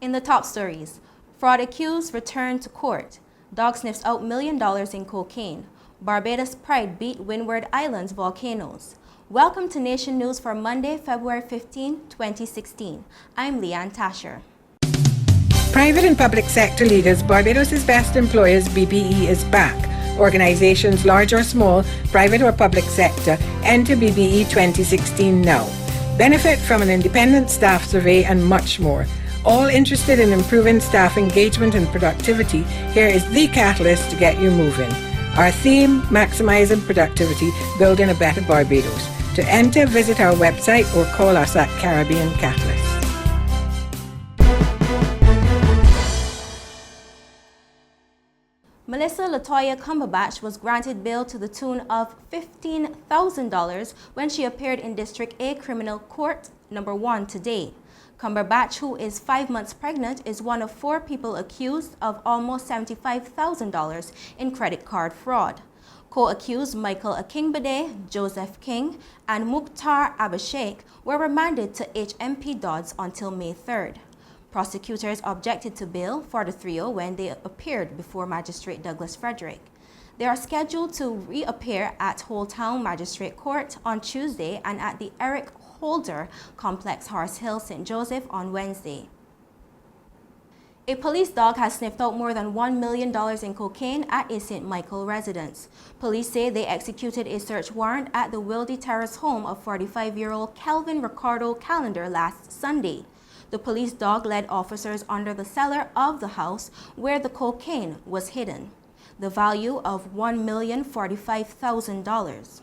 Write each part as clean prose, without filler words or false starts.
In the top stories, fraud accused returned to court. Dog sniffs out $1 million in cocaine. Barbados Pride beat Windward Island's Volcanoes. Welcome to Nation News for Monday, February 15, 2016. I'm Leanne Tasher. Private and public sector leaders, Barbados' best employers, BBE, is back. Organizations, large or small, private or public sector, enter BBE 2016 now. Benefit from an independent staff survey and much more. All interested in improving staff engagement and productivity, here is the catalyst to get you moving. Our theme, maximizing productivity, building a better Barbados. To enter, visit our website or call us at Caribbean Catalyst. Melissa Latoya Cumberbatch was granted bail to the tune of $15,000 when she appeared in District A Criminal Court Number 1 today. Cumberbatch, who is 5 months pregnant, is one of 4 people accused of almost $75,000 in credit card fraud. Co-accused Michael Akingbade, Joseph King, and Mukhtar Abhishek were remanded to HMP Dodds until May 3rd. Prosecutors objected to bail for the trio when they appeared before Magistrate Douglas Frederick. They are scheduled to reappear at Whole Town Magistrate Court on Tuesday and at the Eric Holder Complex, Horse Hill, St. Joseph on Wednesday. A police dog has sniffed out more than $1 million in cocaine at a St. Michael residence. Police say they executed a search warrant at the Wildy Terrace home of 45-year-old Kelvin Ricardo Callender last Sunday. The police dog led officers under the cellar of the house where the cocaine was hidden. The value of $1,045,000.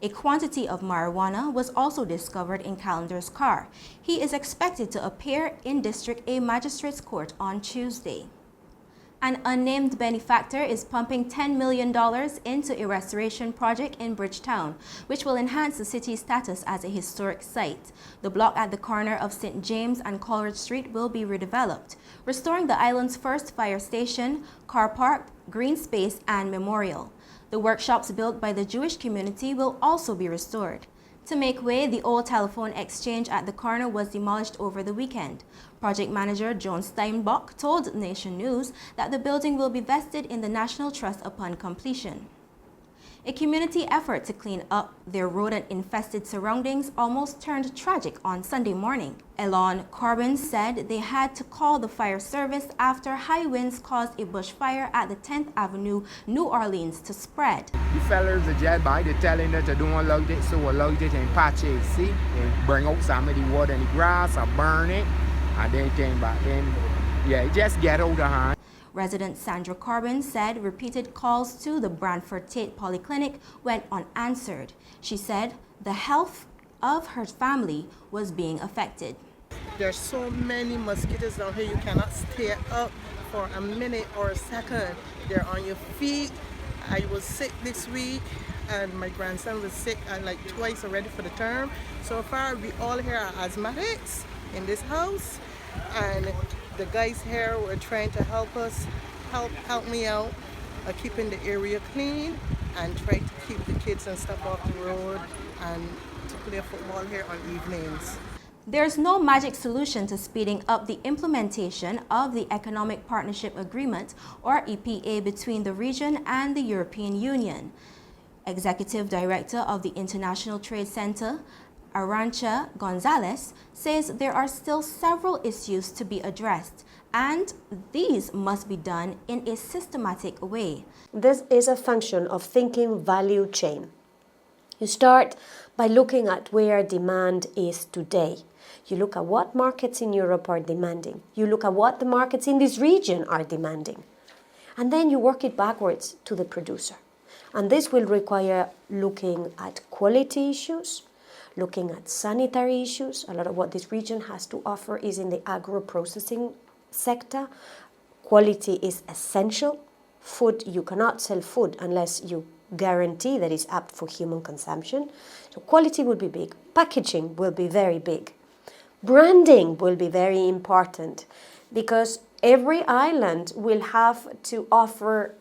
A quantity of marijuana was also discovered in Callender's car. He is expected to appear in District A Magistrates Court on Tuesday. An unnamed benefactor is pumping $10 million into a restoration project in Bridgetown, which will enhance the city's status as a historic site. The block at the corner of St. James and Coleridge Street will be redeveloped, restoring the island's first fire station, car park, green space, and memorial. The workshops built by the Jewish community will also be restored. To make way, the old telephone exchange at the corner was demolished over the weekend. Project manager John Steinbach told Nation News that the building will be vested in the National Trust upon completion. A community effort to clean up their rodent-infested surroundings almost turned tragic on Sunday morning. Elon, Corbin said they had to call the fire service after high winds caused a bushfire at the 10th Avenue, New Orleans to spread. The fellas are just by the telling that they don't allow it, so allow it in patches, see, and bring out some of the water and the grass or burn it, and then came back. Then, yeah, just get out of hand. Resident Sandra Corbin said repeated calls to the Brantford Tate Polyclinic went unanswered. She said the health of her family was being affected. There's so many mosquitoes down here, you cannot stay up for a minute or a second. They're on your feet. I was sick this week and my grandson was sick like twice already for the term. So far we all here are asthmatics in this house, and the guys here were trying to help us, help me out, keeping the area clean and try to keep the kids and stuff off the road and to play football here on evenings. There's no magic solution to speeding up the implementation of the Economic Partnership Agreement, or EPA, between the region and the European Union. Executive Director of the International Trade Center, Arantxa Gonzalez, says there are still several issues to be addressed, and these must be done in a systematic way. This is a function of thinking value chain. You start by looking at where demand is today. You look at what markets in Europe are demanding. You look at what the markets in this region are demanding. And then you work it backwards to the producer. And this will require looking at quality issues, looking at sanitary issues. A lot of what this region has to offer is in the agro-processing sector. Quality is essential. Food, you cannot sell food unless you guarantee that it's apt for human consumption. So quality will be big. Packaging will be very big. Branding will be very important because every island will have to offer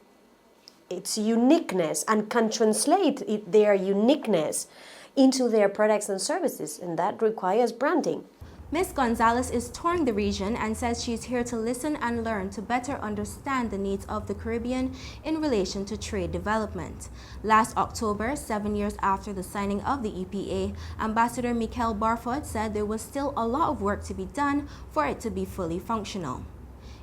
its uniqueness and can translate their uniqueness into their products and services, and that requires branding. Ms. Gonzalez is touring the region and says she's here to listen and learn to better understand the needs of the Caribbean in relation to trade development. Last October, 7 years after the signing of the EPA, Ambassador Michael Barford said there was still a lot of work to be done for it to be fully functional.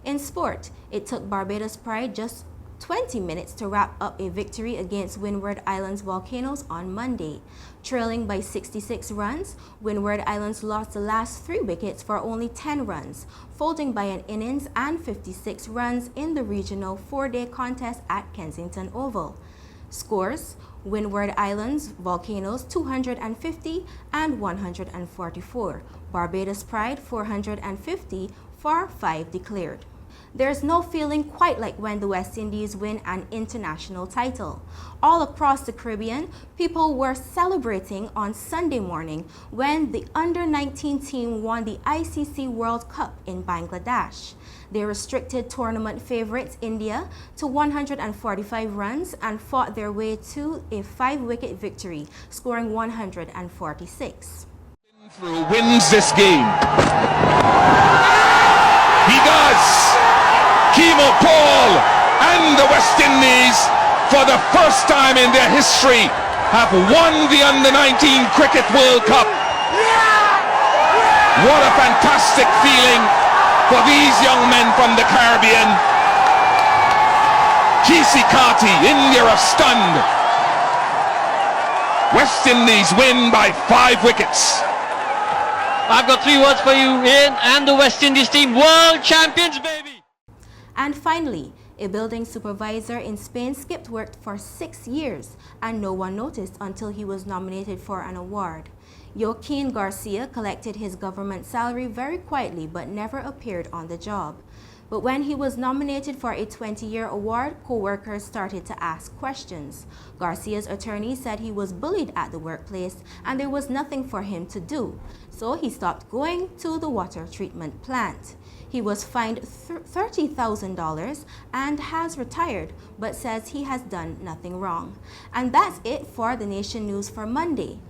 In sport, it took Barbados Pride just 20 minutes to wrap up a victory against Windward Island's Volcanoes on Monday. Trailing by 66 runs, Windward Islands lost the last 3 wickets for only 10 runs, folding by an innings and 56 runs in the regional 4-day contest at Kensington Oval. Scores: Windward Islands Volcanoes 250 and 144. Barbados Pride 450 for 5 declared. There's no feeling quite like when the West Indies win an international title. All across the Caribbean, people were celebrating on Sunday morning when the under-19 team won the ICC World Cup in Bangladesh. They restricted tournament favorites India to 145 runs and fought their way to a 5-wicket victory, scoring 146. Through wins this game. He does! Kemo Paul and the West Indies, for the first time in their history, have won the Under-19 Cricket World Cup. What a fantastic feeling for these young men from the Caribbean. Kisikati, India are stunned. West Indies win by 5 wickets. I've got 3 words for you, Ian, and the West Indies team, world champions, baby! And finally, a building supervisor in Spain skipped work for 6 years and no one noticed until he was nominated for an award. Joaquin Garcia collected his government salary very quietly but never appeared on the job. But when he was nominated for a 20-year award, co-workers started to ask questions. Garcia's attorney said he was bullied at the workplace and there was nothing for him to do. So he stopped going to the water treatment plant. He was fined $30,000 and has retired, but says he has done nothing wrong. And that's it for the Nation News for Monday.